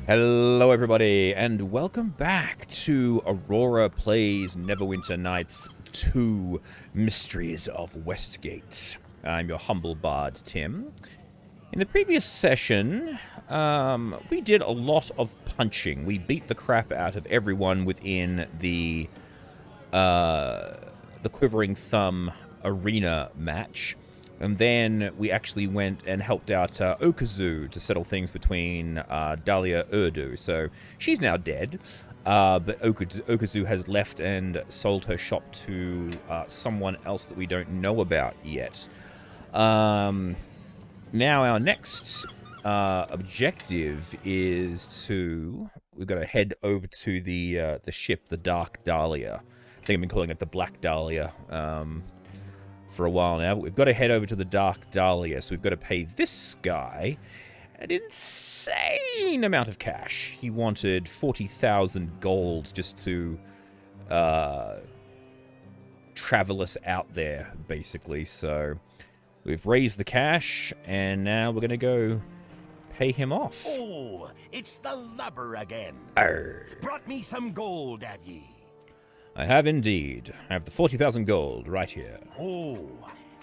Hello everybody, and welcome back to Aurora Plays Neverwinter Nights 2 Mysteries of Westgate. I'm your humble bard, Tim. In the previous session, we did a lot of punching. We beat the crap out of everyone within the Quivering Thumb arena match. And then we actually went and helped out Okazu to settle things between Dalia Urdu. So she's now dead, but Okazu has left and sold her shop to someone else that we don't know about yet. Now our next objective is we've got to head over to the ship, the Dark Dalia. I think I've been calling it the Black Dalia. For a while now, but we've got to head over to the Dark Dalia, so we've got to pay this guy an insane amount of cash. He wanted 40,000 gold just to travel us out there, basically. So we've raised the cash, and now we're going to go pay him off. Oh, it's the lubber again. Arr. Brought me some gold, have ye? I have indeed. I have the 40,000 gold right here. Oh,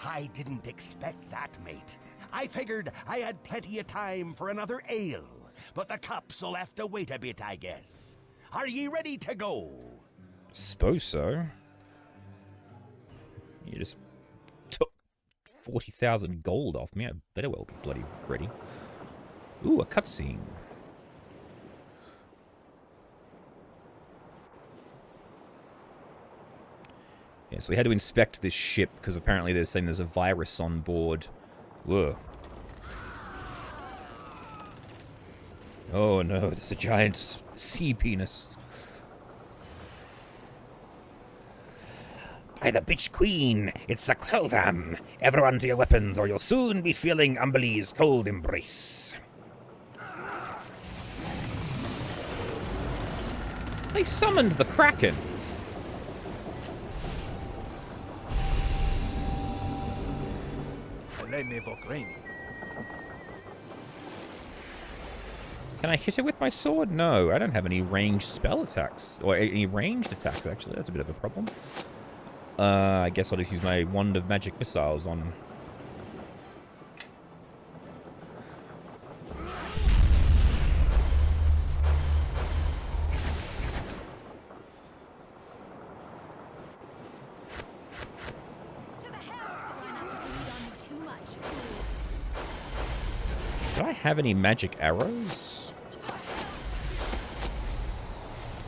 I didn't expect that, mate. I figured I had plenty of time for another ale, but the cups'll have to wait a bit, I guess. Are ye ready to go? Suppose so. You just took 40,000 gold off me. I better well be bloody ready. Ooh, a cutscene. Yeah, so we had to inspect this ship, because apparently they're saying there's a virus on board. Whoa. Oh no, there's a giant sea penis. By the bitch queen, it's the Queldam. Everyone to your weapons, or you'll soon be feeling Umbelly's cold embrace. They summoned the Kraken. Can I hit it with my sword? No, I don't have any ranged spell attacks. Or any ranged attacks, actually. That's a bit of a problem. I guess I'll just use my Wand of Magic Missiles on... Do I have any magic arrows?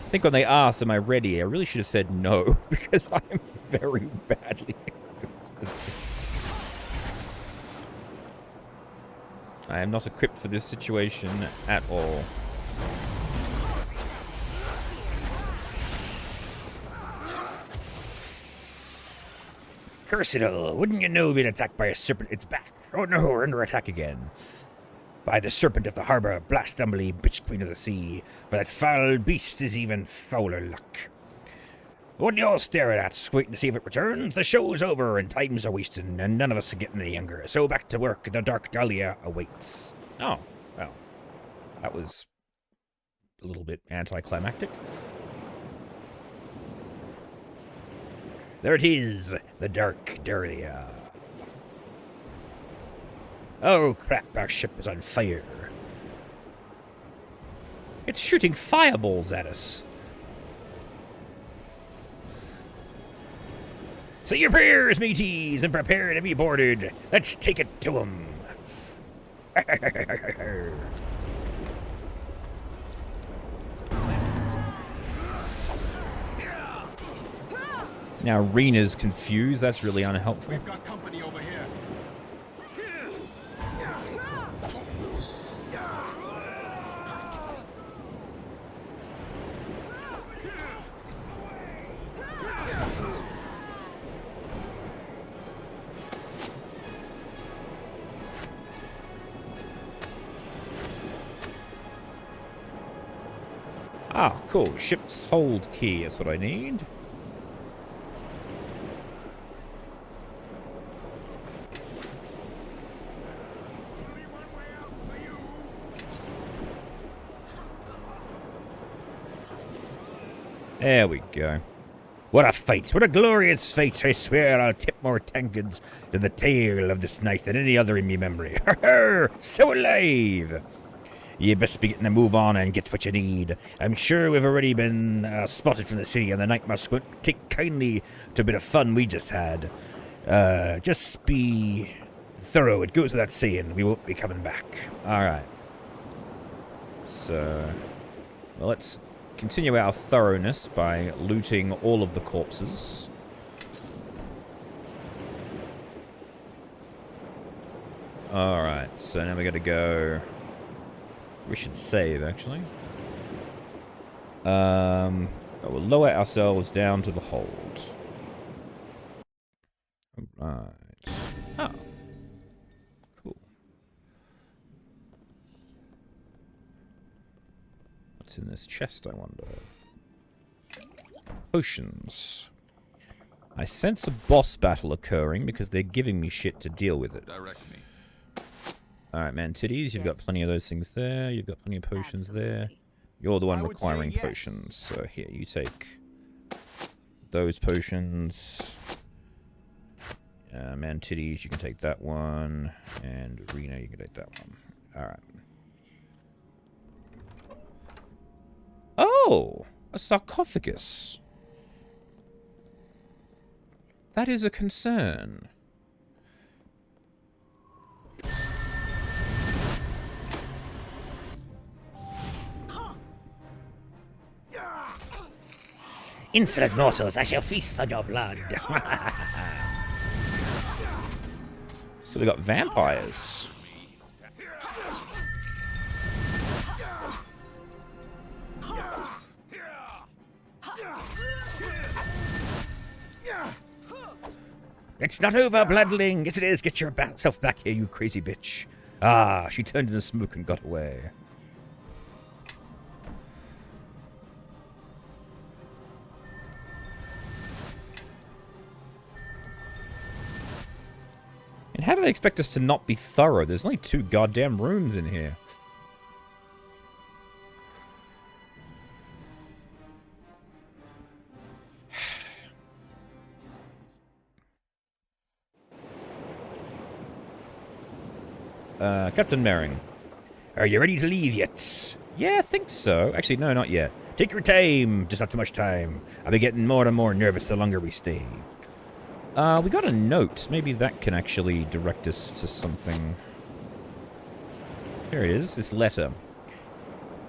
I think when they asked, am I ready, I really should have said no, because I'm very badly equipped. I am not equipped for this situation at all. Curse it all, wouldn't you know being attacked by a serpent? It's back. Oh no, we're under attack again. By the serpent of the harbour, blast Umbelly, bitch queen of the sea, for that foul beast is even fouler luck. What you all staring at, waiting to see if it returns? The show's over and times are wasting, and none of us are getting any younger. So back to work, the Dark Dalia awaits. Oh, well, that was a little bit anticlimactic. There it is, the Dark Dalia. Oh crap, our ship is on fire. It's shooting fireballs at us. Say your prayers, mateys, and prepare to be boarded. Let's take it to 'em. Now Rena's confused. That's really unhelpful. We've got company over here. Ah, cool. Ship's hold key is what I need. There we go. What a fight! What a glorious fight! I swear I'll tip more tankards to the tale of this night than any other in me memory. So alive! You best be getting a move on and get what you need. I'm sure we've already been spotted from the city, and the night must take kindly to a bit of fun we just had. Just be thorough. It goes without saying. We won't be coming back. All right. So, well, let's continue our thoroughness by looting all of the corpses. All right. So now we got to go. We should save, actually. We'll lower ourselves down to the hold. Alright. Oh. Cool. What's in this chest, I wonder? Potions. I sense a boss battle occurring because they're giving me shit to deal with it. Direct me. Alright, man, titties, you've got plenty of those things there. You've got plenty of potions there. You're the one requiring potions. So here, you take those potions. Man, titties, you can take that one. And Rena, you can take that one. Alright. Oh! A sarcophagus. That is a concern. Insolent mortals, I shall feast on your blood. So we got vampires. It's not over, bloodling. Yes, it is. Get yourself back here, you crazy bitch. Ah, she turned into smoke and got away. And how do they expect us to not be thorough? There's only 2 goddamn rooms in here. Captain Mering. Are you ready to leave yet? Yeah, I think so. Actually, no, not yet. Take your time. Just not too much time. I'll be getting more and more nervous the longer we stay. We got a note. Maybe that can actually direct us to something. Here it is, this letter.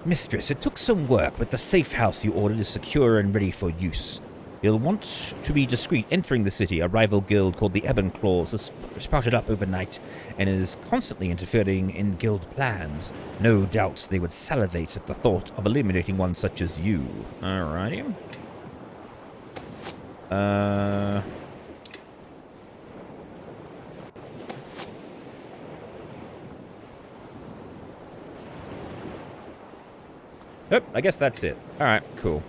Mistress, it took some work, but the safe house you ordered is secure and ready for use. You'll want to be discreet entering the city. A rival guild called the Ebon Claws has sprouted up overnight and is constantly interfering in guild plans. No doubt they would salivate at the thought of eliminating one such as you. Alrighty. Oh, I guess that's it. Alright, cool.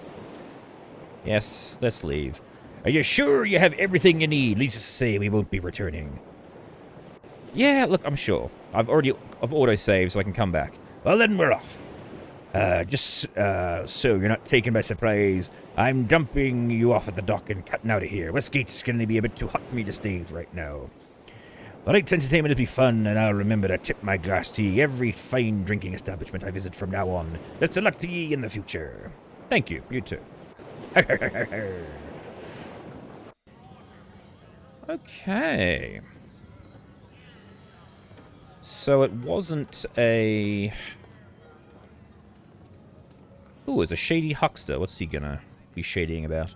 Yes, let's leave. Are you sure you have everything you need? Needless to say, we won't be returning. Yeah, look, I'm sure. I've auto-saved, so I can come back. Well, then we're off. So you're not taken by surprise, I'm dumping you off at the dock and cutting out of here. Westgate's going to be a bit too hot for me to stay right now. The night's entertainment will be fun, and I'll remember to tip my glass to ye every fine drinking establishment I visit from now on. Best of luck to ye in the future. Thank you. You too. Okay. So it wasn't a... Ooh, it's a shady huckster. What's he gonna be shadying about?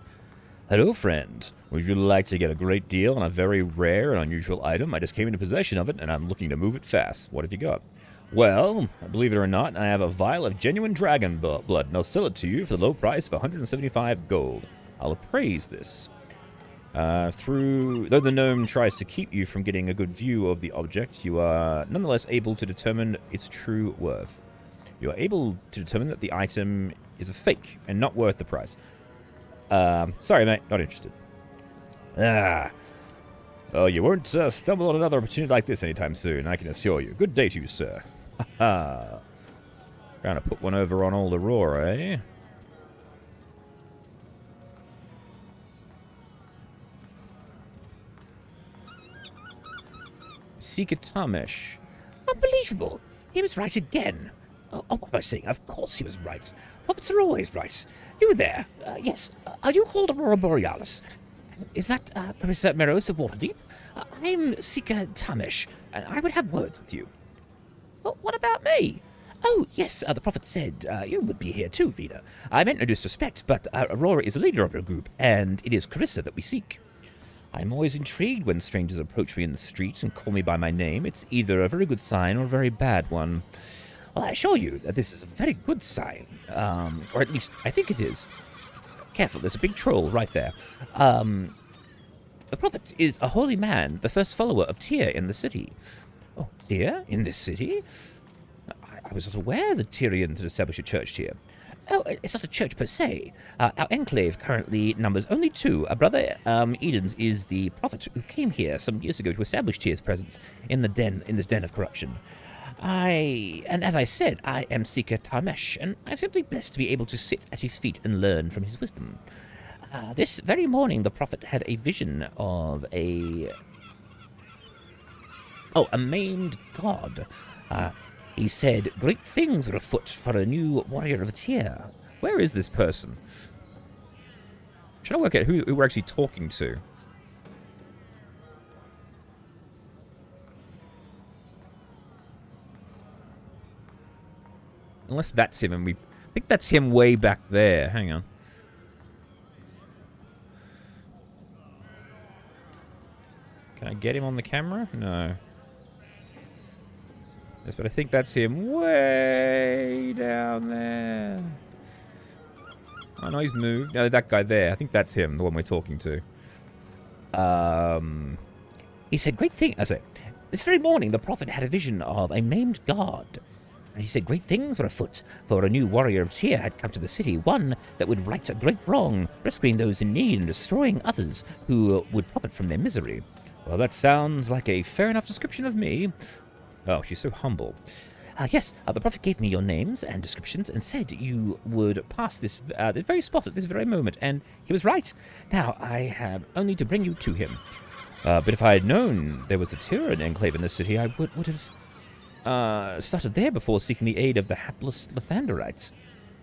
Hello, friend. Would you like to get a great deal on a very rare and unusual item? I just came into possession of it, and I'm looking to move it fast. What have you got? Well, believe it or not, I have a vial of genuine dragon blood, and I'll sell it to you for the low price of 175 gold. I'll appraise this. Though the gnome tries to keep you from getting a good view of the object, you are nonetheless able to determine its true worth. You are able to determine that the item is a fake and not worth the price. Sorry, mate, not interested. Oh, you won't stumble on another opportunity like this anytime soon, I can assure you. Good day to you, sir. Haha. Trying to put one over on old Aurora, eh? Seeker Tamish. Unbelievable! He was right again. What am I saying? Of course he was right. Prophets are always right. You there? Yes. Are you called Aurora Borealis? Is that Carissa Meros of Waterdeep? I'm Seeker Tamish, and I would have words with you. Well, what about me? Oh, yes, the prophet said you would be here too, Rita. I meant no disrespect, but Aurora is the leader of your group, and it is Carissa that we seek. I'm always intrigued when strangers approach me in the street and call me by my name. It's either a very good sign or a very bad one. Well, I assure you that this is a very good sign, or at least I think it is. Careful, there's a big troll right there. The prophet is a holy man, the first follower of Tyr in the city. Oh, Tyr? In this city? I was not aware that Tyrians had established a church here. Oh, it's not a church per se. Our enclave currently numbers only 2. Brother Edens is the prophet who came here some years ago to establish Tyr's presence in this den of corruption. And as I said, I am Seeker Tarmesh, and I'm simply blessed to be able to sit at his feet and learn from his wisdom. This very morning, the prophet had a vision of a maimed god. He said great things were afoot for a new warrior of Tyr. Where is this person? I'm trying to work out who we're actually talking to. Unless that's him, and I think that's him way back there. Hang on. Can I get him on the camera? No. Yes, but I think that's him way down there. Oh, no, he's moved. No, that guy there. I think that's him, the one we're talking to. He said great things. I say, this very morning, the prophet had a vision of a maimed god. And he said great things were afoot, for a new warrior of Tyr had come to the city, one that would right a great wrong, rescuing those in need and destroying others who would profit from their misery. Well, that sounds like a fair enough description of me. Oh, she's so humble. Yes, the prophet gave me your names and descriptions and said you would pass this very spot at this very moment, and he was right. Now, I have only to bring you to him. But if I had known there was a Tyrian enclave in the city, I would have started there before seeking the aid of the hapless Lathanderites.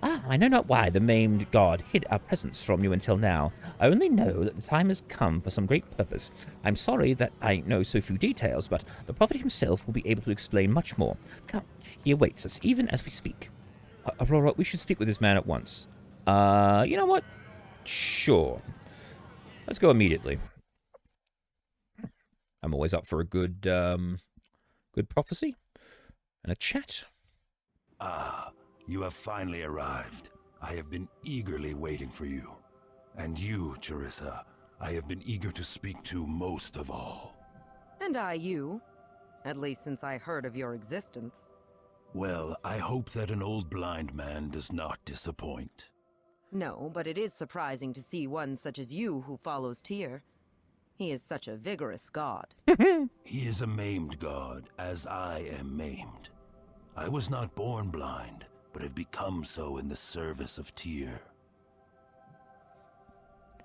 I know not why the maimed god hid our presence from you until now. I only know that the time has come for some great purpose. I'm sorry that I know so few details, but the prophet himself will be able to explain much more. Come, he awaits us, even as we speak. Aurora, we should speak with this man at once. You know what? Sure. Let's go immediately. I'm always up for a good prophecy and a chat. You have finally arrived. I have been eagerly waiting for you. And you, Charissa, I have been eager to speak to most of all. And I you. At least since I heard of your existence. Well, I hope that an old blind man does not disappoint. No, but it is surprising to see one such as you who follows Tyr. He is such a vigorous god. He is a maimed god, as I am maimed. I was not born blind, but have become so in the service of Tyr.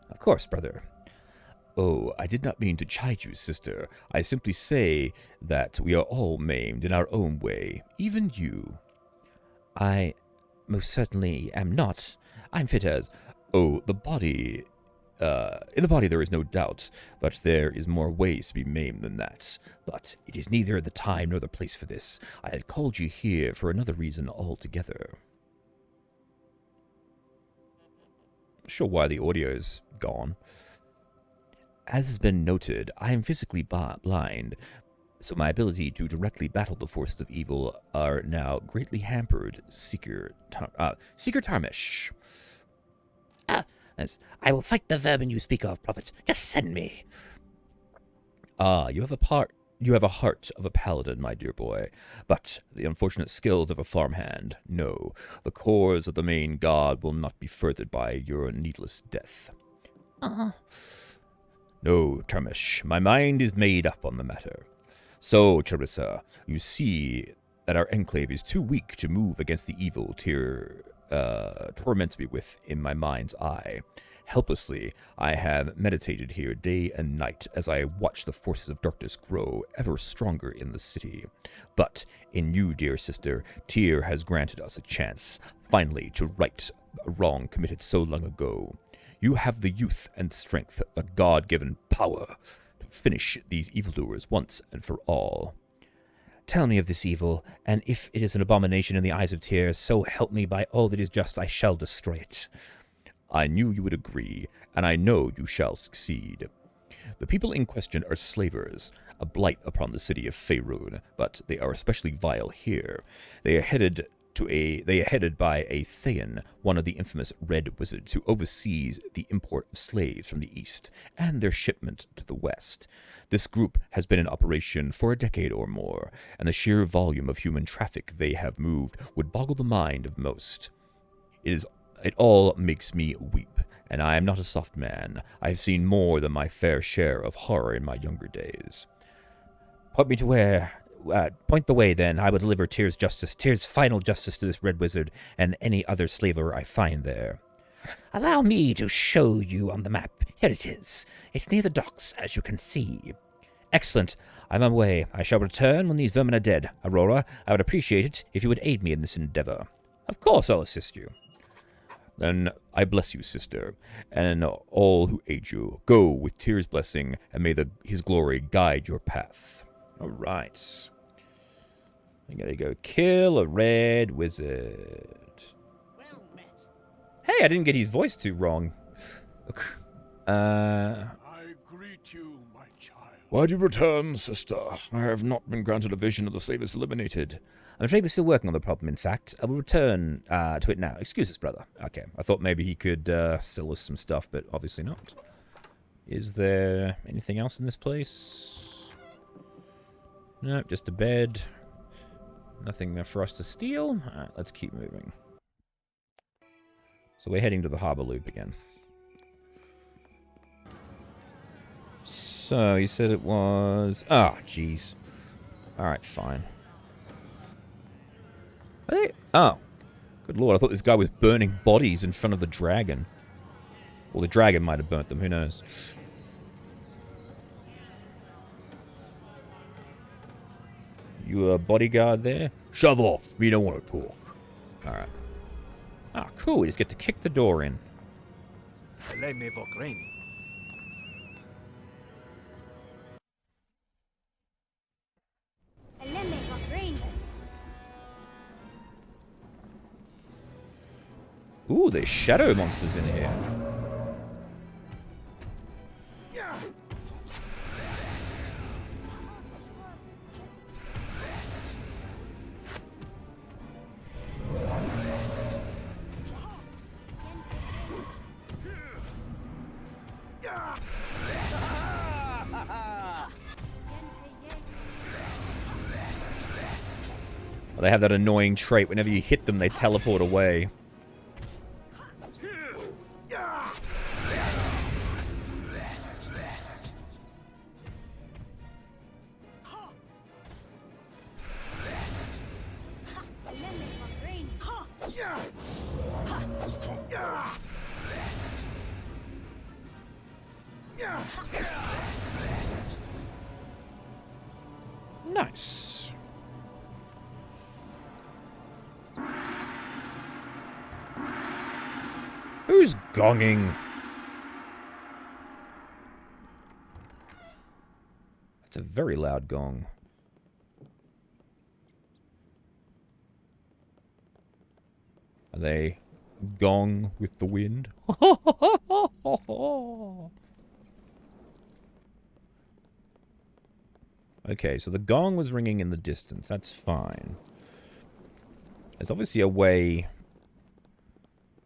Of course, brother. Oh, I did not mean to chide you, sister. I simply say that we are all maimed in our own way, even you. I most certainly am not. I'm fit as... Oh, the body... in the body there is no doubt, but there is more ways to be maimed than that. But it is neither the time nor the place for this. I had called you here for another reason altogether. Not sure why the audio is gone. As has been noted, I am physically blind, so my ability to directly battle the forces of evil are now greatly hampered. Seeker Tarmish. I will fight the vermin you speak of, prophet. Just send me. You have a heart of a paladin, my dear boy, but the unfortunate skills of a farmhand. No, the cause of the main god will not be furthered by your needless death. No, Termish, my mind is made up on the matter. So, Charissa, you see that our enclave is too weak to move against the evil Tyr torments me with in my mind's eye. Helplessly, I have meditated here day and night as I watch the forces of darkness grow ever stronger in the city. But in you, dear sister, Tyr has granted us a chance, finally, to right a wrong committed so long ago. You have the youth and strength, a God-given power, to finish these evildoers once and for all. Tell me of this evil, and if it is an abomination in the eyes of Tyr, so help me by all that is just, I shall destroy it. I knew you would agree, and I know you shall succeed. The people in question are slavers, a blight upon the city of Faerun, but they are especially vile here. They are headed by a Thayan, one of the infamous Red Wizards, who oversees the import of slaves from the east and their shipment to the west. This group has been in operation for a decade or more, and the sheer volume of human traffic they have moved would boggle the mind of most. It all makes me weep, and I am not a soft man. I have seen more than my fair share of horror in my younger days. Point the way, then. I will deliver Tyr's justice, Tyr's final justice to this Red Wizard and any other slaver I find there. Allow me to show you on the map. Here it is. It's near the docks, as you can see. Excellent. I'm on my way. I shall return when these vermin are dead. Aurora, I would appreciate it if you would aid me in this endeavor. Of course I'll assist you. Then I bless you, sister, and all who aid you. Go with Tyr's blessing, and may his glory guide your path. All right. I gotta go kill a red wizard. Well met. Hey, I didn't get his voice too wrong. I greet you, my child. Why do you return, sister? I have not been granted a vision of the slavers eliminated. I'm afraid we're still working on the problem, in fact. I will return to it now. Excuse us, brother. Okay, I thought maybe he could sell us some stuff, but obviously not. Is there anything else in this place? Nope, just a bed. Nothing for us to steal. Alright, let's keep moving. So we're heading to the harbor loop again. So, you said it was... Oh, jeez. Alright, fine. Are they... Oh. Good lord, I thought this guy was burning bodies in front of the dragon. Well, the dragon might have burnt them, who knows. You a bodyguard there? Shove off, we don't want to talk. Alright. Ah, cool, we just get to kick the door in. Ooh, there's shadow monsters in here. Well, they have that annoying trait. Whenever you hit them, they teleport away. Nice. Who's gonging? That's a very loud gong. Are they gong with the wind? Okay, so the gong was ringing in the distance. That's fine. There's obviously a way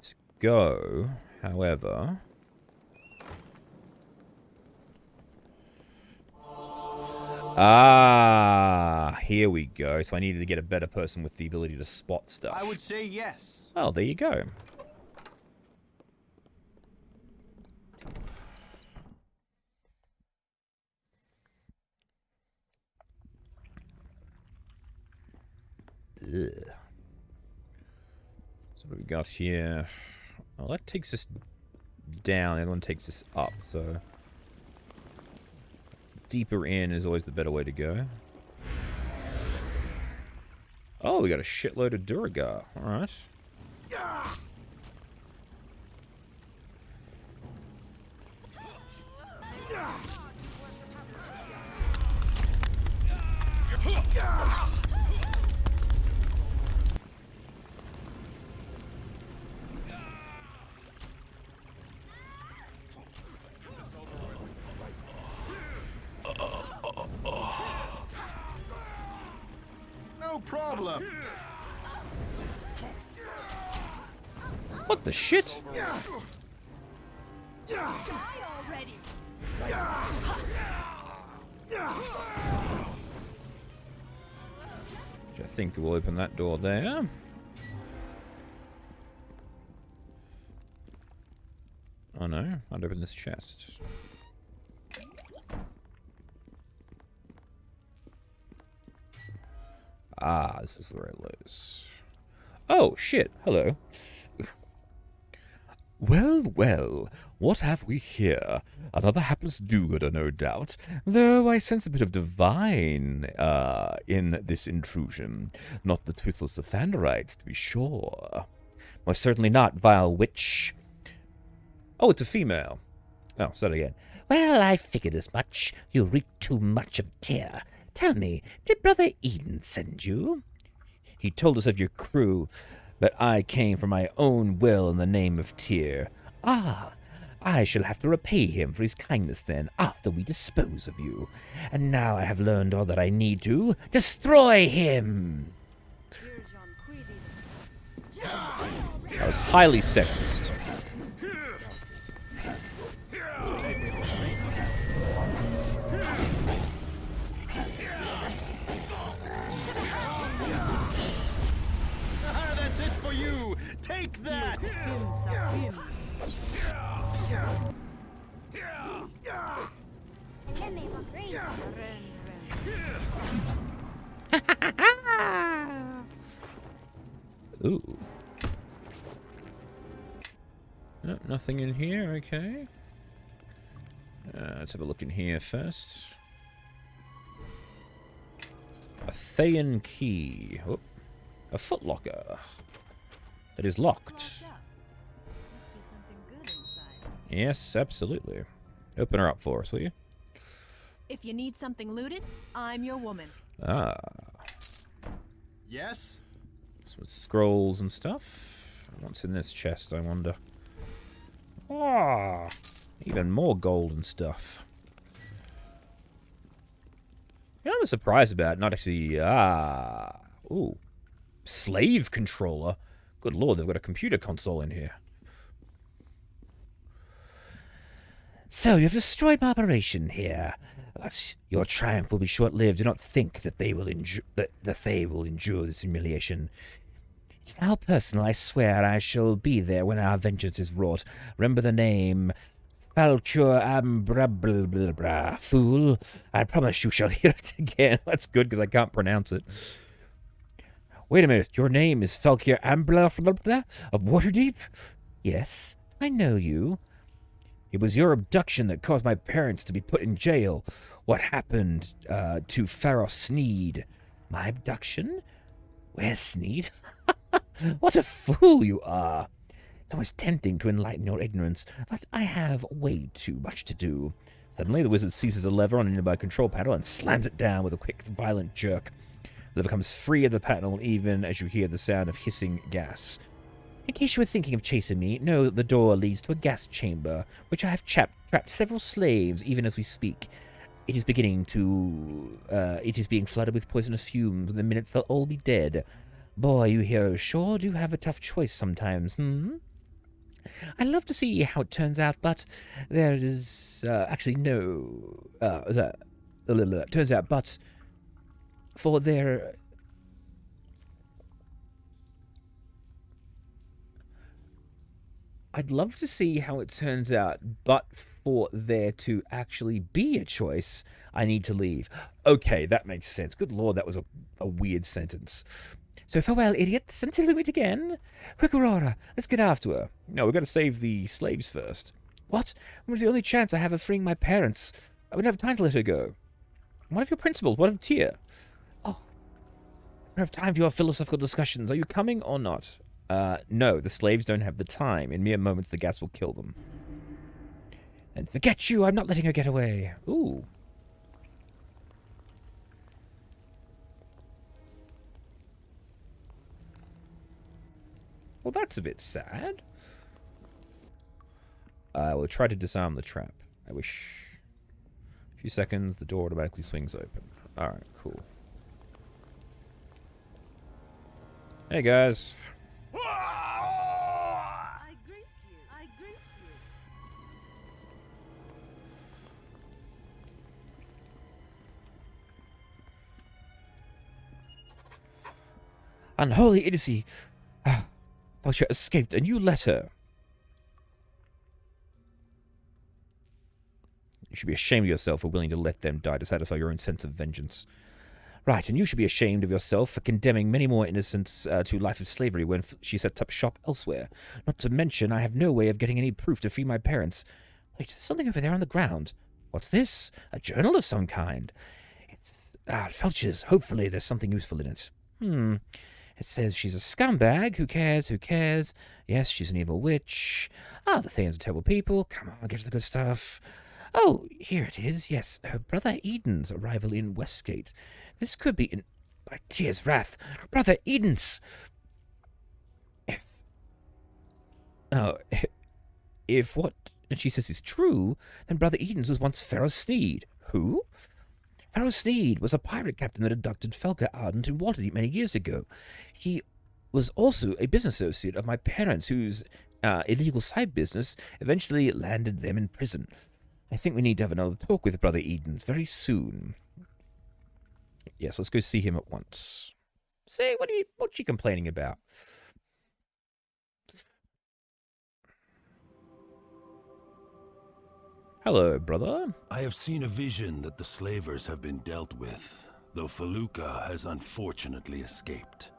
to go, however... Ah, here we go. So I needed to get a better person with the ability to spot stuff. I would say yes. Oh, there you go. Ugh. So what do we got here? Oh, that takes us down, the other one takes us up, so... Deeper in is always the better way to go. Oh, we got a shitload of Duragar. Alright. No problem. What the shit? Which I think will open that door there. Oh no, I'd open this chest. Ah, this is where it lies. Oh, shit. Hello. Well, well, what have we here? Another hapless do-gooder, no doubt, though I sense a bit of divine, in this intrusion. Not the toothless Athanderites, to be sure. Most certainly not, vile witch. Oh, it's a female. Oh, say it again. Well, I figured as much. You reek too much of Tyr. Tell me, did Brother Eden send you? He told us of your crew, but I came from my own will in the name of Tyr. Ah, I shall have to repay him for his kindness then, after we dispose of you. And now I have learned all that I need to. Destroy him! That was highly sexist. That's it for you. Take that. Ooh. Nope, nothing in here, okay. Let's have a look in here first. A Thayan key. Oh, a footlocker. That is locked. Yes, absolutely. Open her up for us, will you? If you need something looted, I'm your woman. Ah. Yes. Some scrolls and stuff. What's in this chest, I wonder? Ah, even more gold and stuff. You know what I'm surprised about? Not actually... Ooh. Slave controller? Good lord, they've got a computer console in here. So you've destroyed my operation here. But your triumph will be short-lived. Do not think that they will endure this humiliation. It's now personal. I swear I shall be there when our vengeance is wrought. Remember the name. Falcur Ambrabra. Fool. I promise you shall hear it again. That's good, because I can't pronounce it. Wait a minute. Your name is Falcur Ambrabra of Waterdeep? Yes, I know you. It was your abduction that caused my parents to be put in jail. What happened to Pharaoh Sneed? My abduction? Where's Sneed? What a fool you are. It's always tempting to enlighten your ignorance, but I have way too much to do. Suddenly, the wizard seizes a lever on a nearby control panel and slams it down with a quick, violent jerk. The lever comes free of the panel even as you hear the sound of hissing gas. In case you were thinking of chasing me, know that the door leads to a gas chamber, which I have trapped several slaves even as we speak. It is being flooded with poisonous fumes. Within minutes, they'll all be dead. Boy, you heroes sure do have a tough choice sometimes, I love to see how it turns out, but there is actually no... turns out, but for their... I'd love to see how it turns out, but for there to actually be a choice, I need to leave. Okay, that makes sense. Good lord, that was a weird sentence. So farewell, idiots, until we meet again. Quick, Aurora, let's get after her. No, we've got to save the slaves first. What? When was the only chance I have of freeing my parents? I wouldn't have time to let her go. What of your principles? What of Tyr? Oh, I don't have time for your philosophical discussions. Are you coming or not? No, the slaves don't have the time. In mere moments, the gas will kill them. And forget you, I'm not letting her get away. Ooh. Well, that's a bit sad. I will try to disarm the trap. I wish... A few seconds, the door automatically swings open. Alright, cool. Hey, guys. I greet you. I greet you. Unholy idiocy. Thought she escaped, and you let her. You should be ashamed of yourself for willing to let them die to satisfy your own sense of vengeance. Right, and you should be ashamed of yourself for condemning many more innocents to life of slavery when she set up shop elsewhere. Not to mention, I have no way of getting any proof to free my parents. Wait, there's something over there on the ground. What's this? A journal of some kind. It's Felch's. Hopefully there's something useful in it. It says she's a scumbag. Who cares? Who cares? Yes, she's an evil witch. The Thanes are terrible people. Come on, get to the good stuff. Oh, here it is. Yes, her brother Eden's arrival in Westgate. This could be in... By Tyr's wrath. Brother Eden's... If what she says is true, then Brother Eden's was once Pharaoh Sneed. Who? Pharaoh Sneed was a pirate captain that abducted Felka Ardent in Waterdeep many years ago. He was also a business associate of my parents, whose illegal side business eventually landed them in prison. I think we need to have another talk with Brother Eden's very soon. Yes, let's go see him at once. Say, what's she complaining about? Hello, brother. I have seen a vision that the slavers have been dealt with, though Feluca has unfortunately escaped.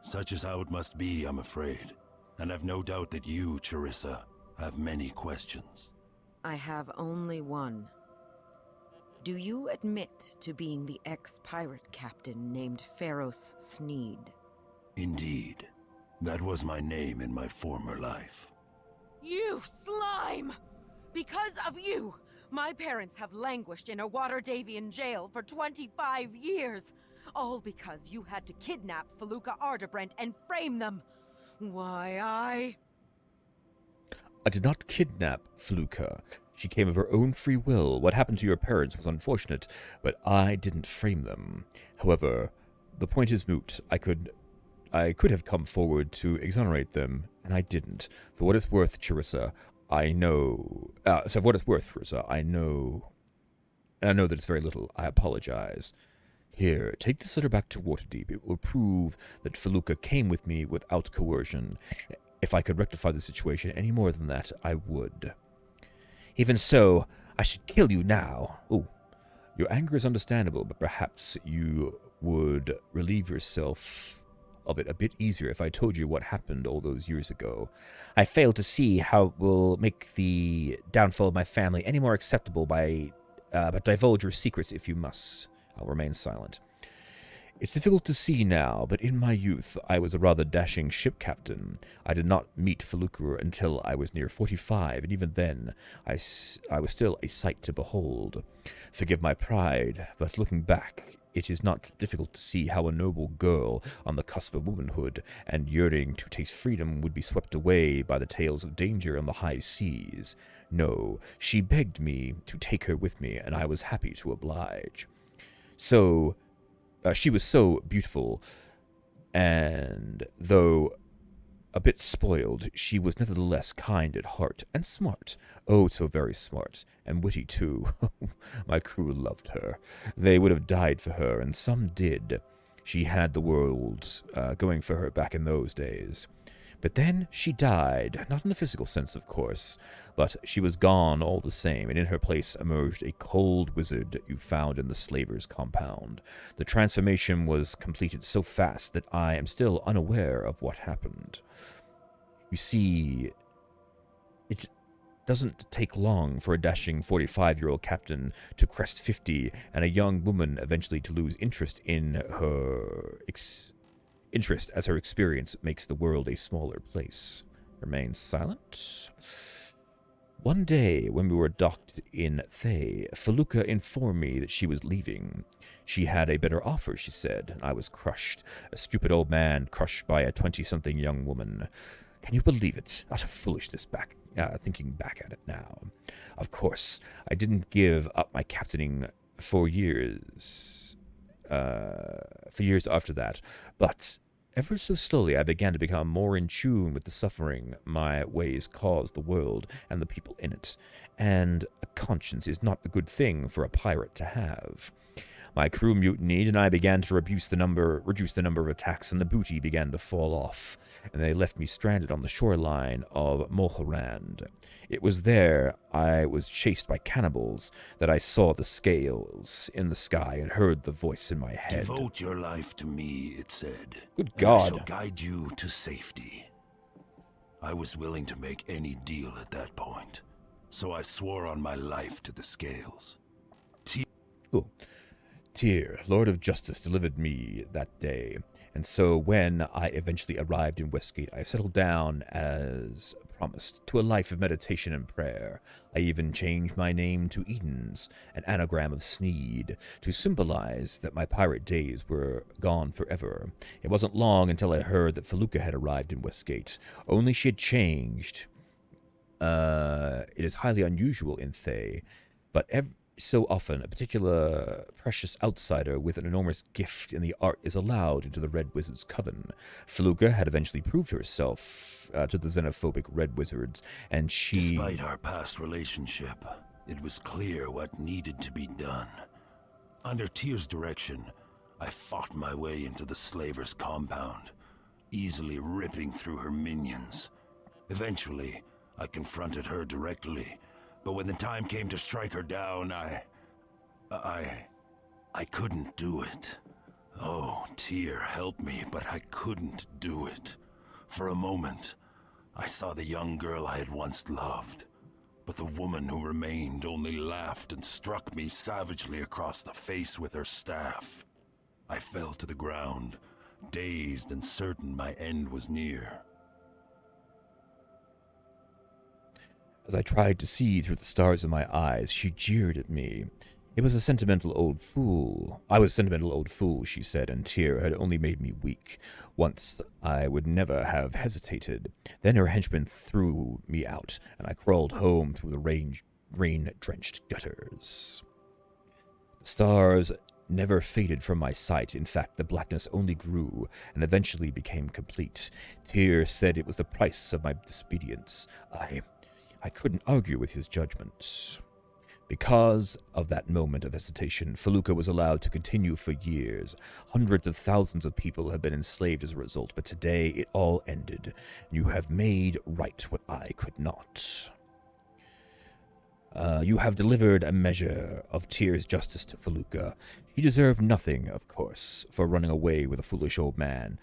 Such is how it must be, I'm afraid. And I've no doubt that you, Charissa, have many questions. I have only one. Do you admit to being the ex-pirate captain named Pharos Sneed? Indeed. That was my name in my former life. You slime! Because of you, my parents have languished in a Waterdavian jail for 25 years. All because you had to kidnap Feluca Ardebrent and frame them. Why, I did not kidnap Feluca. She came of her own free will. What happened to your parents was unfortunate, but I didn't frame them. However, the point is moot. I could have come forward to exonerate them, and I didn't. For what it's worth, Charissa, I know... for what it's worth, Charissa, I know... And I know that it's very little. I apologize. Here, take this letter back to Waterdeep. It will prove that Feluca came with me without coercion. If I could rectify the situation any more than that, I would. Even so, I should kill you now. Oh, your anger is understandable, but perhaps you would relieve yourself of it a bit easier if I told you what happened all those years ago. I fail to see how it will make the downfall of my family any more acceptable but divulge your secrets if you must. I'll remain silent. It's difficult to see now, but in my youth I was a rather dashing ship captain. I did not meet Feluca until I was near 45, and even then I was still a sight to behold. Forgive my pride, but looking back, it is not difficult to see how a noble girl on the cusp of womanhood and yearning to taste freedom would be swept away by the tales of danger on the high seas. No, she begged me to take her with me, and I was happy to oblige. She was so beautiful, and though a bit spoiled, she was nevertheless kind at heart and smart. Oh, so very smart, and witty too. My crew loved her. They would have died for her, and some did. She had the world going for her back in those days. But then she died, not in the physical sense, of course, but she was gone all the same, and in her place emerged a cold wizard you found in the slaver's compound. The transformation was completed so fast that I am still unaware of what happened. You see, doesn't take long for a dashing 45-year-old captain to crest 50 and a young woman eventually to lose interest in her interest as her experience makes the world a smaller place. Remains silent. One day, when we were docked in Thay, Feluca informed me that she was leaving. She had a better offer, she said, and I was crushed. A stupid old man crushed by a 20-something young woman. Can you believe it? Utter foolishness thinking back at it now. Of course, I didn't give up my captaining for years after that, but ever so slowly I began to become more in tune with the suffering my ways caused the world and the people in it, and a conscience is not a good thing for a pirate to have. My crew mutinied, and I began to reduce the number of attacks, and the booty began to fall off, and they left me stranded on the shoreline of Mohalrand. It was there I was chased by cannibals that I saw the scales in the sky and heard the voice in my head. Devote your life to me, it said. Good and God. I shall guide you to safety. I was willing to make any deal at that point, so I swore on my life to the scales. Cool. Tyr, Lord of Justice, delivered me that day, and so when I eventually arrived in Westgate, I settled down as promised to a life of meditation and prayer. I even changed my name to Eden's, an anagram of Sneed, to symbolize that my pirate days were gone forever. It wasn't long until I heard that Feluca had arrived in Westgate, only she had changed. It is highly unusual in Thay, but so often, a particular precious outsider with an enormous gift in the art is allowed into the Red Wizard's coven. Feluca had eventually proved herself to the xenophobic Red Wizards, and she... Despite our past relationship, it was clear what needed to be done. Under Tyr's direction, I fought my way into the slaver's compound, easily ripping through her minions. Eventually, I confronted her directly, but when the time came to strike her down, I couldn't do it. Oh, Tyr, help me, but I couldn't do it. For a moment, I saw the young girl I had once loved, but the woman who remained only laughed and struck me savagely across the face with her staff. I fell to the ground, dazed and certain my end was near. As I tried to see through the stars of my eyes, she jeered at me. I was a sentimental old fool, she said, and Tyr had only made me weak. Once I would never have hesitated. Then her henchmen threw me out, and I crawled home through the rain-drenched gutters. The stars never faded from my sight. In fact, the blackness only grew and eventually became complete. Tyr said it was the price of my disobedience. I couldn't argue with his judgment. Because of that moment of hesitation, Feluca was allowed to continue for years. Hundreds of thousands of people have been enslaved as a result, but today it all ended. You have made right what I could not. You have delivered a measure of Tyr's justice to Feluca. She deserved nothing, of course, for running away with a foolish old man.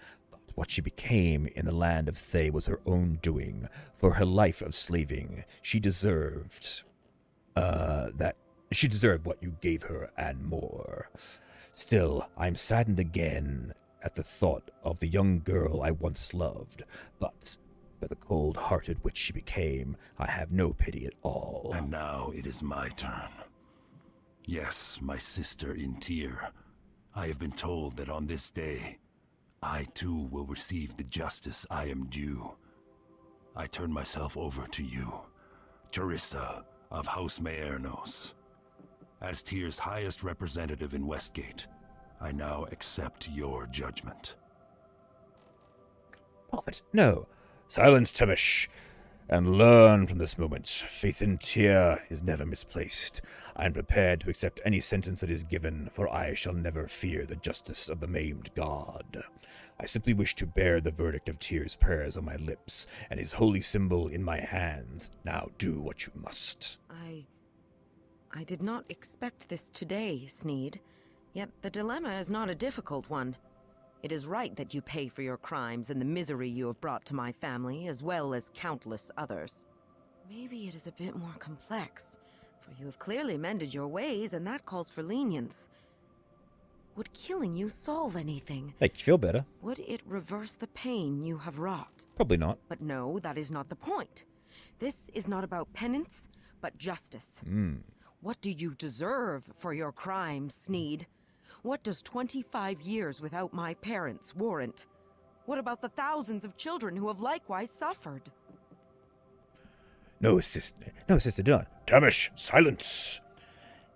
What she became in the land of Thay was her own doing. For her life of slaving, she deserved what you gave her and more. Still, I'm saddened again at the thought of the young girl I once loved, but for the cold-hearted witch she became, I have no pity at all. And now it is my turn. Yes, my sister in Tyr. I have been told that on this day, I too will receive the justice I am due. I turn myself over to you, Charissa of House Maernos. As Tyr's highest representative in Westgate, I now accept your judgment. Prophet, no. Silence, Temish, and learn from this moment. Faith in Tyr is never misplaced. I am prepared to accept any sentence that is given, for I shall never fear the justice of the maimed god. I simply wish to bear the verdict of Tyr's prayers on my lips, and his holy symbol in my hands. Now do what you must. I did not expect this today, Sneed. Yet the dilemma is not a difficult one. It is right that you pay for your crimes and the misery you have brought to my family, as well as countless others. Maybe it is a bit more complex, for you have clearly mended your ways, and that calls for lenience. Would killing you solve anything? Make you feel better. Would it reverse the pain you have wrought? Probably not. But no, that is not the point. This is not about penance, but justice. What do you deserve for your crimes, Sneed? What does 25 years without my parents warrant? What about the thousands of children who have likewise suffered? No, Sister Dawn. Tamish, silence!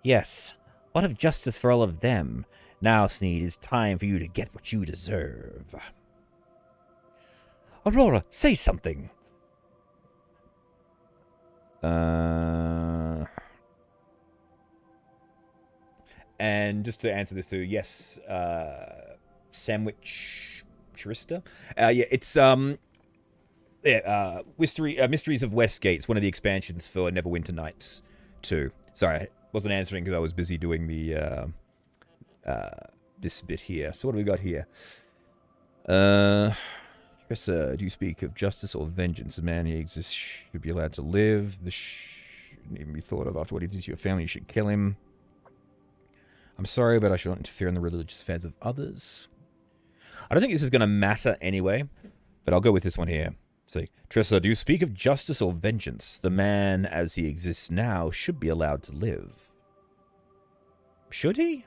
Yes. What of justice for all of them? Now, Sneed, it's time for you to get what you deserve. Aurora, say something! And just to answer this too, yes, Sandwich Charista? Yeah, it's Mysteries of Westgate. It's one of the expansions for Neverwinter Nights 2. Sorry, I wasn't answering because I was busy doing the this bit here. So what do we got here? Tressa, do you speak of justice or vengeance? The man he exists should be allowed to live. This shouldn't even be thought of after what he did to your family. You should kill him. I'm sorry, but I should not interfere in the religious affairs of others. I don't think this is going to matter anyway, but I'll go with this one here. See, Tressa, do you speak of justice or vengeance? The man, as he exists now, should be allowed to live. Should he?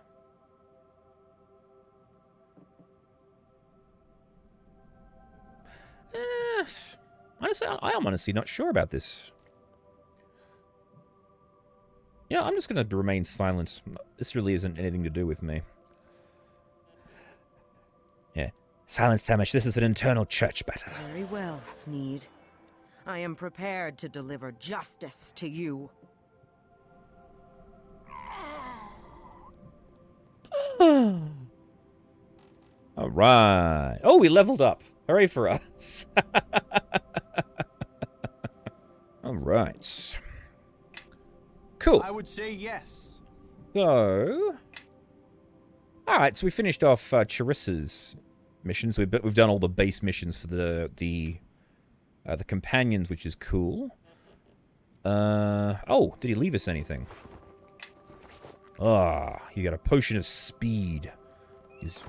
Honestly, I am honestly not sure about this. Yeah, I'm just going to remain silent. This really isn't anything to do with me. Yeah. Silence, Tamish. This is an internal church matter. Very well, Sneed. I am prepared to deliver justice to you. All right. Oh, we leveled up. Hooray for us. All right. Cool. I would say yes. So, all right. So we finished off Charissa's missions. We've done all the base missions for the companions, which is cool. Oh, did he leave us anything? Ah, you got a potion of speed. His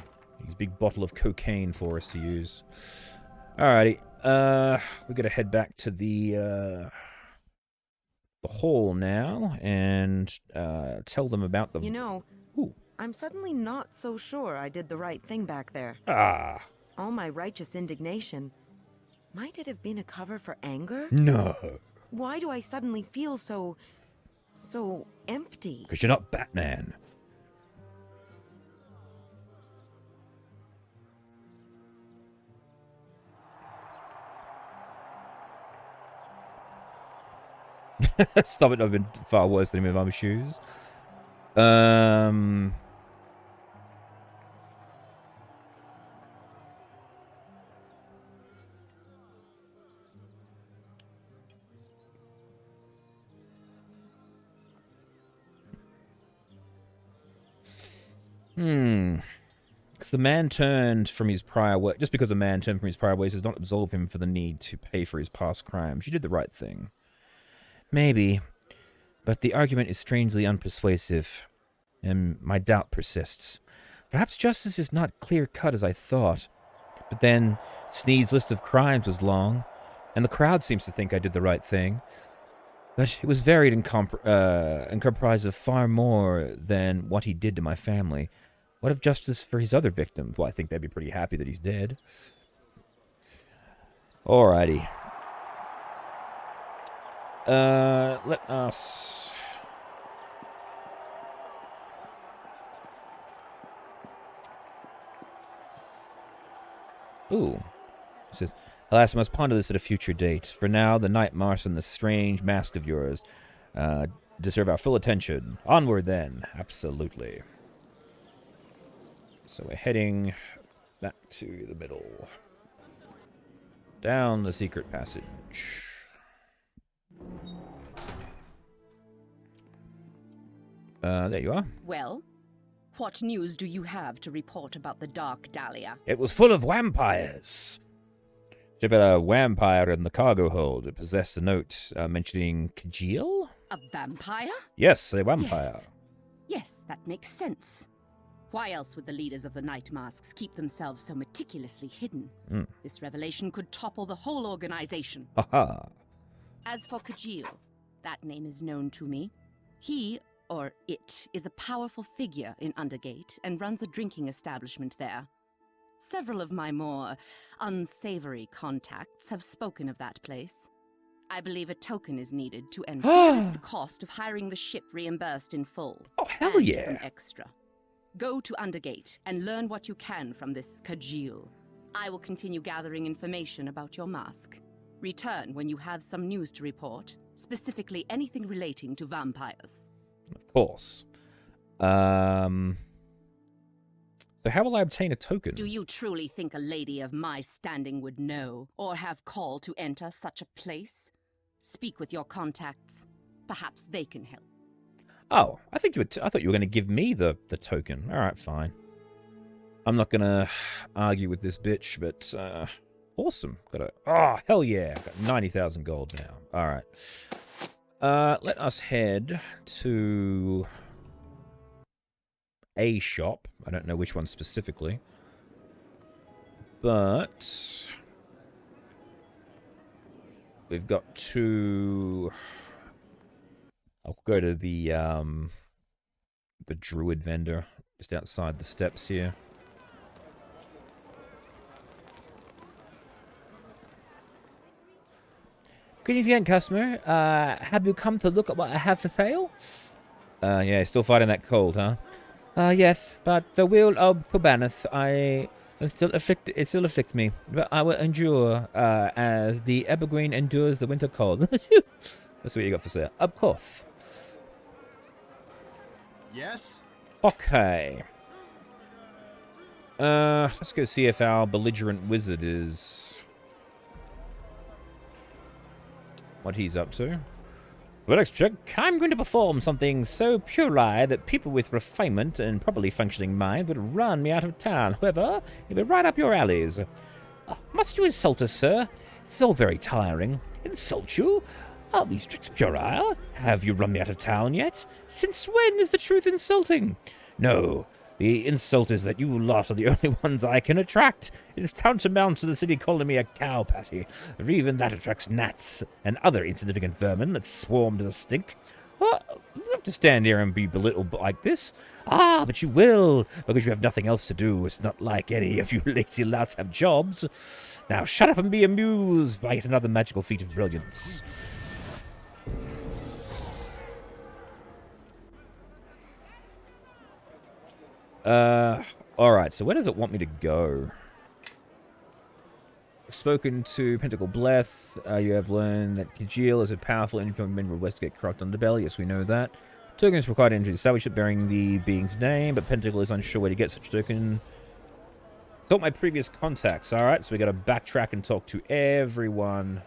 big bottle of cocaine for us to use. Alrighty. We gotta head back to the hall now and tell them about the. You know, Ooh. I'm suddenly not so sure I did the right thing back there. Ah. All my righteous indignation. Might it have been a cover for anger? No. Why do I suddenly feel so empty? Because you're not Batman. Stop it, I've been far worse than him in my shoes. Because the man turned from his prior work. Just because a man turned from his prior ways does not absolve him for the need to pay for his past crimes. You did the right thing. Maybe, but the argument is strangely unpersuasive, and my doubt persists. Perhaps justice is not clear-cut as I thought, but then Sneed's list of crimes was long, and the crowd seems to think I did the right thing. But it was varied and comprised of far more than what he did to my family. What of justice for his other victims? Well, I think they'd be pretty happy that he's dead. Alrighty. Let us... Ooh. It says, alas, I must ponder this at a future date. For now, the night march and the strange mask of yours deserve our full attention. Onward, then. Absolutely. So we're heading back to the middle. Down the secret passage. There you are. Well, what news do you have to report about the Dark Dalia? It was full of vampires. Ship had a vampire in the cargo hold. It possessed a note mentioning Kajil? A vampire? Yes, a vampire. Yes, that makes sense. Why else would the leaders of the Night Masks keep themselves so meticulously hidden? This revelation could topple the whole organization. Aha. As for Kajil, that name is known to me. He, or it, is a powerful figure in Undergate and runs a drinking establishment there. Several of my more unsavory contacts have spoken of that place. I believe a token is needed to enter. It's the cost of hiring the ship reimbursed in full. Oh, hell and yeah. some extra. Go to Undergate and learn what you can from this Kajil. I will continue gathering information about your mask. Return when you have some news to report, specifically anything relating to vampires. Of course. So how will I obtain a token? Do you truly think a lady of my standing would know, or have call to enter such a place? Speak with your contacts. Perhaps they can help. Oh, I thought you were going to give me the token. All right, fine. I'm not going to argue with this bitch, but awesome. Hell yeah. Got 90,000 gold now. All right. Let us head to a shop. I don't know which one specifically. But we've got two. I'll go to the druid vendor just outside the steps here. Greetings again, customer. Have you come to look at what I have for sale? Yeah, still fighting that cold, huh? Yes, but the will of Thubaneth, it still afflicts me. But I will endure, as the evergreen endures the winter cold. That's what you got for sale. Of course. Yes? Okay. Let's go see if our belligerent wizard is... what he's up to. Well, extra, I'm going to perform something so puerile that people with refinement and properly functioning mind would run me out of town. However, it'll be right up your alleys. Must you insult us, sir? It's all very tiring. Insult you? Are these tricks puerile? Have you run me out of town yet? Since when is the truth insulting? No, the insult is that you lot are the only ones I can attract. It is tantamount to the city calling me a cow patty, or even that attracts gnats and other insignificant vermin that swarm to the stink. Well, you don't have to stand here and be belittled like this. Ah, but you will, because you have nothing else to do. It's not like any of you lazy louts have jobs. Now shut up and be amused by yet another magical feat of brilliance. Alright, so where does it want me to go? I've spoken to Pentacle Bleth. You have learned that Kajil is a powerful influential member of Westgate corrupt underbelly. Yes, we know that. Token is required to enter the establishment bearing the being's name, but Pentacle is unsure where to get such a token. Thought my previous contacts. Alright, so we gotta backtrack and talk to everyone.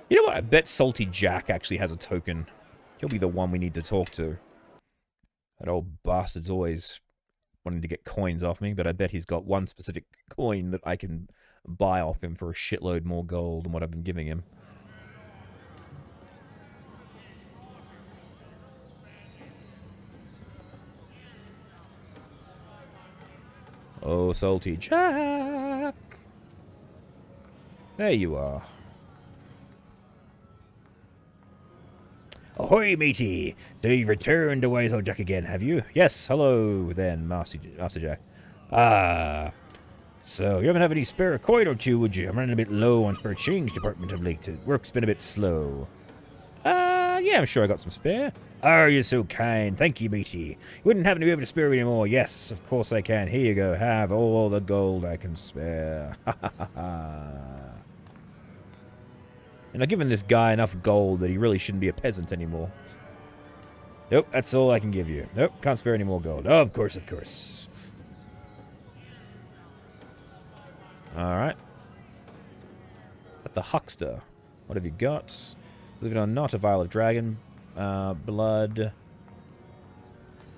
You know what? I bet Salty Jack actually has a token. He'll be the one we need to talk to. That old bastard's always wanting to get coins off me, but I bet he's got one specific coin that I can buy off him for a shitload more gold than what I've been giving him. Oh, Salty Jack! There you are. Ahoy, matey! So you've returned to Wise Old Jack again, have you? Yes, hello then, Master Jack. Ah, so you haven't have any spare coin or two, would you? I'm running a bit low on spare change department of late. Work's been a bit slow. Yeah, I'm sure I got some spare. Are you so kind? Thank you, matey. You wouldn't happen to be able to spare me anymore? Yes, of course I can. Here you go. Have all the gold I can spare. Ha ha ha ha. And I've given this guy enough gold that he really shouldn't be a peasant anymore. Nope, that's all I can give you. Nope, can't spare any more gold. Oh, of course, of course. Alright. At the huckster. What have you got? Believe it or not, a vial of dragon blood.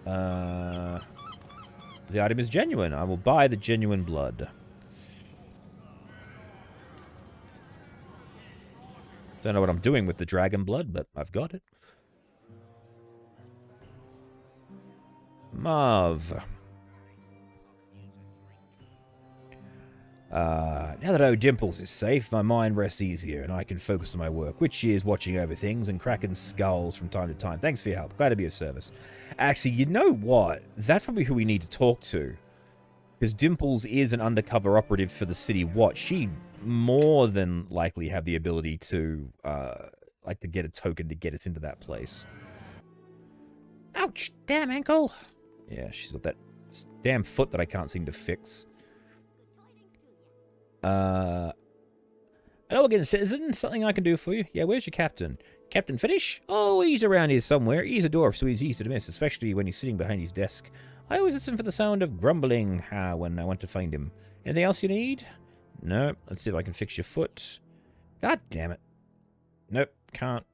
The item is genuine. I will buy the genuine blood. Don't know what I'm doing with the dragon blood, but I've got it. Marv. Now that Dimples is safe, my mind rests easier and I can focus on my work, which is watching over things and cracking skulls from time to time. Thanks for your help. Glad to be of service. Actually, you know what? That's probably who we need to talk to. Because Dimples is an undercover operative for the City Watch. She more than likely have the ability to, to get a token to get us into that place. Ouch! Damn ankle! Yeah, she's got that damn foot that I can't seem to fix. Hello again, citizen. Something I can do for you? Yeah, where's your captain? Captain Finish? Oh, he's around here somewhere. He's a dwarf, so he's easy to miss, especially when he's sitting behind his desk. I always listen for the sound of grumbling when I want to find him. Anything else you need? No. Let's see if I can fix your foot. God damn it. Nope, can't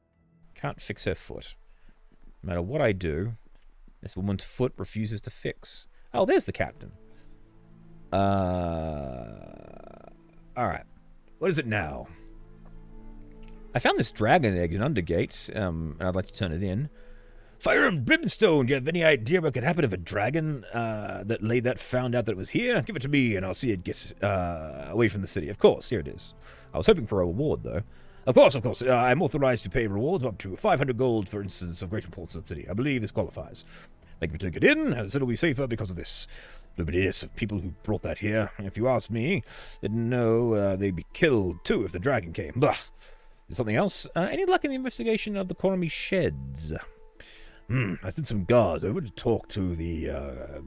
fix her foot. No matter what I do, this woman's foot refuses to fix. Oh, there's the captain. Alright. What is it now? I found this dragon egg in Undergate, and I'd like to turn it in. Fire and brimstone! Do you have any idea what could happen if a dragon that laid that found out that it was here? Give it to me, and I'll see it gets away from the city. Of course, here it is. I was hoping for a reward, though. Of course. I'm authorized to pay rewards of up to 500 gold, for instance, of great importance to the city. I believe this qualifies. Thank you for taking it in, as it'll be safer because of this. Luminous of people who brought that here. If you ask me, didn't know they'd be killed too if the dragon came. Blah. Is something else? Any luck in the investigation of the Cormy sheds? I sent some guards over to talk to the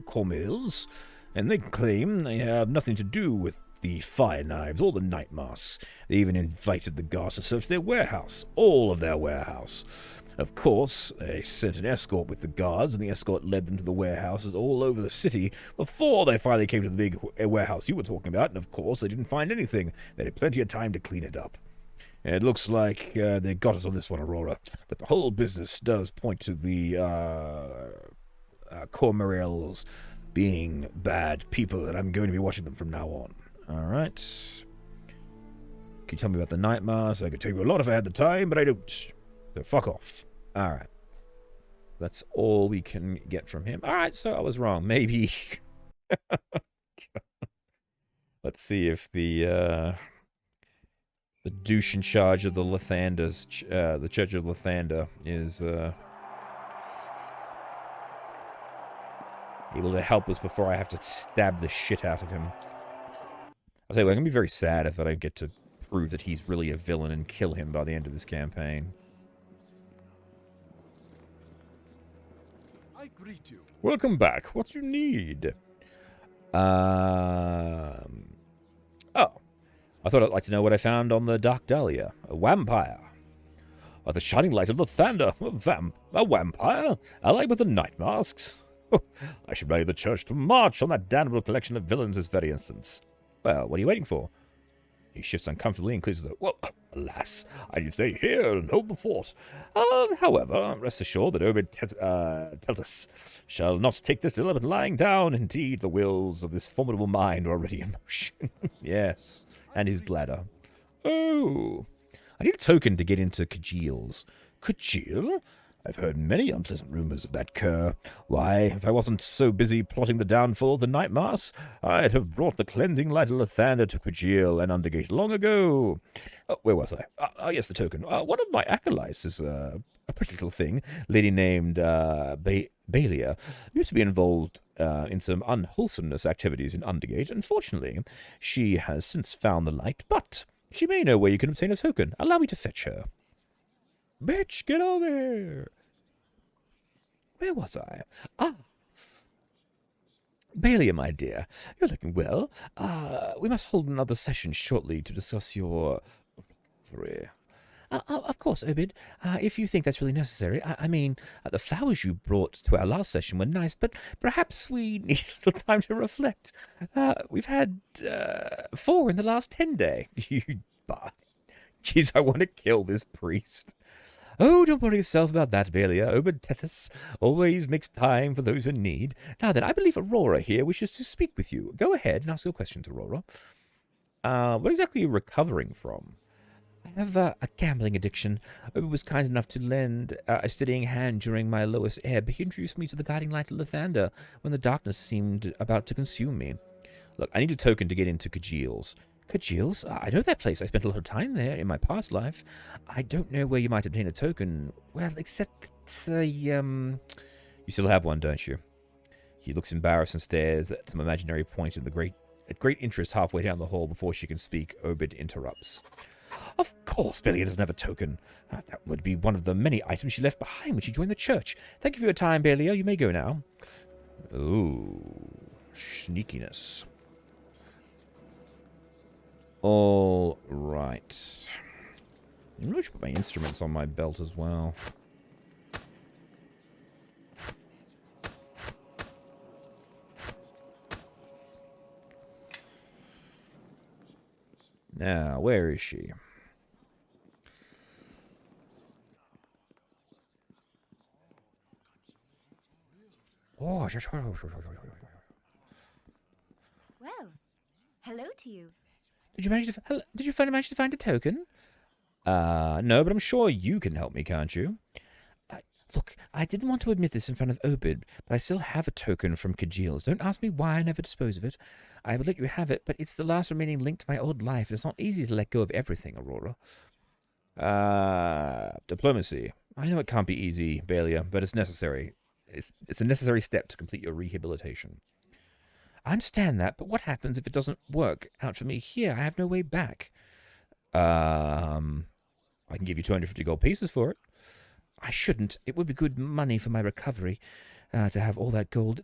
Cormills, and they claim they have nothing to do with the fire knives or the night masks. They even invited the guards to search their warehouse, all of their warehouse. Of course, they sent an escort with the guards, and the escort led them to the warehouses all over the city before they finally came to the big warehouse you were talking about, and of course, they didn't find anything. They had plenty of time to clean it up. It looks like they got us on this one, Aurora, but the whole business does point to the Cormorels being bad people, and I'm going to be watching them from now on. Alright. Can you tell me about the night mask? I could tell you a lot if I had the time, but I don't. So fuck off. Alright. That's all we can get from him. Alright, so I was wrong. Maybe. Let's see if the douche in charge of the Lathanders, the Church of Lathander, is able to help us before I have to stab the shit out of him. I'll tell you what, I'm going to be very sad if I don't get to prove that he's really a villain and kill him by the end of this campaign. I greet you. Welcome back. What do you need? Oh. I thought I'd like to know what I found on the Dark Dalia. A vampire. Oh, the shining light of the thunder. A vampire? Allied with the night masks? Oh, I should rally the church to march on that damnable collection of villains this very instance. Well, what are you waiting for? He shifts uncomfortably and clears the... Well, alas, I need to stay here and hold the fort. However, rest assured that Obed Teltus shall not take this deliberate lying down. Indeed, the wheels of this formidable mind are already in motion. Yes, and his bladder. Oh, I need a token to get into Kajil's. Kajil? I've heard many unpleasant rumors of that cur. Why, if I wasn't so busy plotting the downfall of the Night Mass, I'd have brought the cleansing light of Lathander to Kajil and Undergate long ago. Where was I? Yes, the token. One of my acolytes is a pretty little thing, lady named Dalia, used to be involved in some unwholesomeness activities in Undergate. Unfortunately, she has since found the light, but she may know where you can obtain a token. Allow me to fetch her. Bitch, get over here! Where was I? Balia, my dear, you're looking well. We must hold another session shortly to discuss your recovery. Of course, Obed, if you think that's really necessary. I mean, the flowers you brought to our last session were nice, but perhaps we need a little time to reflect. We've had 4 in the last 10 days. You bastard. Jeez, I want to kill this priest. Oh, don't worry yourself about that, Balia. Obed Tethys always makes time for those in need. Now then, I believe Aurora here wishes to speak with you. Go ahead and ask your questions, Aurora. What exactly are you recovering from? I have a gambling addiction. Obi was kind enough to lend a steadying hand during my lowest ebb. He introduced me to the guiding light of Lathander when the darkness seemed about to consume me. Look, I need a token to get into Kajeel's. Kajeel's? I know that place. I spent a lot of time there in my past life. I don't know where you might obtain a token. Well, except you still have one, don't you? He looks embarrassed and stares at some imaginary point at great interest halfway down the hall before she can speak. Obed interrupts. Of course, Belia doesn't have a token. That would be one of the many items she left behind when she joined the church. Thank you for your time, Belia. You may go now. Ooh, sneakiness. All right. I should put my instruments on my belt as well. Now, where is she? Oh, Well, hello to you. did you manage to manage to find a token? No, but I'm sure you can help me, can't you? Look, I didn't want to admit this in front of Obed, but I still have a token from Kajeel's. Don't ask me why I never dispose of it. I would let you have it, but it's the last remaining link to my old life, and it's not easy to let go of everything, Aurora. Diplomacy. I know it can't be easy, Balia, but it's necessary. It's a necessary step to complete your rehabilitation. I understand that, but what happens if it doesn't work out for me here? I have no way back. I can give you 250 gold pieces for it. I shouldn't. It would be good money for my recovery, to have all that gold.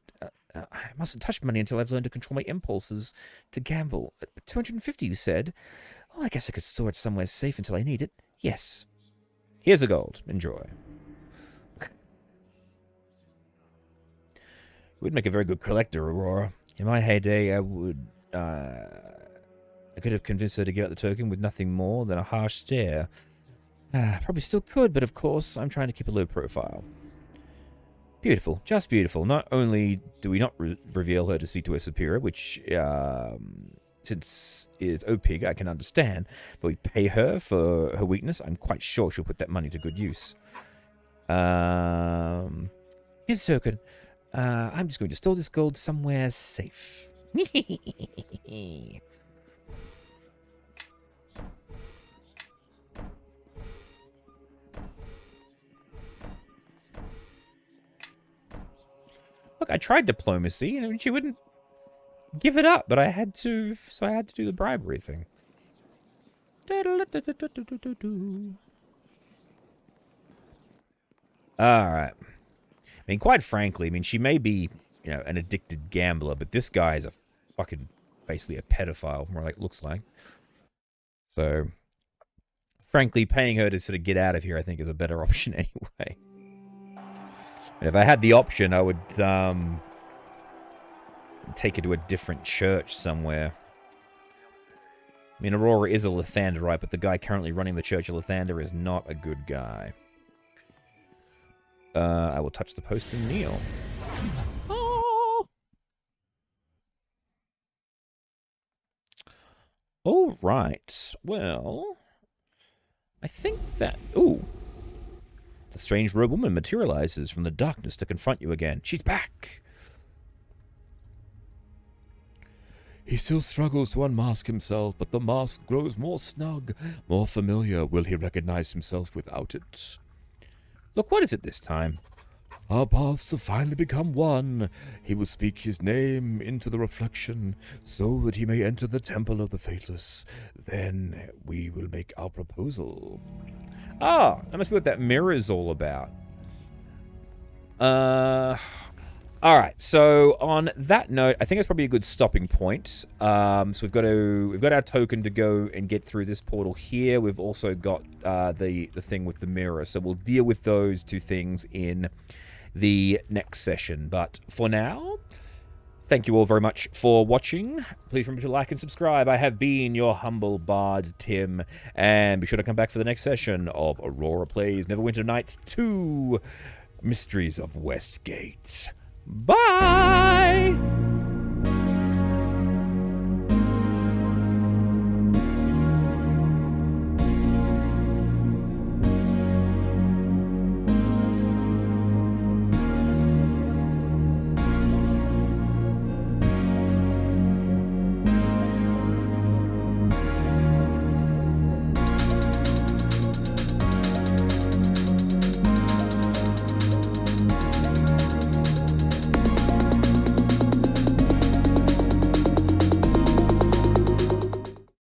I mustn't touch money until I've learned to control my impulses to gamble. 250, you said? Oh, I guess I could store it somewhere safe until I need it. Yes. Here's the gold. Enjoy. Would make a very good collector, Aurora. In my heyday, I could have convinced her to give out the token with nothing more than a harsh stare. Probably still could, but of course, I'm trying to keep a low profile. Beautiful, just beautiful. Not only do we not reveal her deceit to her superior, which, since is OPIG, I can understand, but we pay her for her weakness. I'm quite sure she'll put that money to good use. Here's a token. I'm just going to store this gold somewhere safe. Look, I tried diplomacy, and she wouldn't give it up, but I had to, so I had to do the bribery thing. Alright. I mean, quite frankly, I mean, she may be, you know, an addicted gambler, but this guy is a fucking, basically a pedophile, more like looks like. So, frankly, paying her to sort of get out of here, I think, is a better option anyway. And if I had the option, I would take her to a different church somewhere. I mean, Aurora is a Lathanderite, but the guy currently running the Church of Lathander is not a good guy. I will touch the post and kneel. Oh! All right. Well, I think that... Ooh. The strange robed woman materializes from the darkness to confront you again. She's back! He still struggles to unmask himself, but the mask grows more snug, more familiar. Will he recognize himself without it? Look, what is it this time? Our paths have finally become one. He will speak his name into the reflection, so that he may enter the Temple of the Faithless. Then we will make our proposal. Ah, that must be what that mirror is all about. Alright, so on that note, I think it's probably a good stopping point. So we've got our token to go and get through this portal here. We've also got the thing with the mirror. So we'll deal with those two things in the next session. But for now, thank you all very much for watching. Please remember to like and subscribe. I have been your humble bard, Tim. And be sure to come back for the next session of Aurora Plays Neverwinter Nights 2 Mysteries of Westgate. Bye!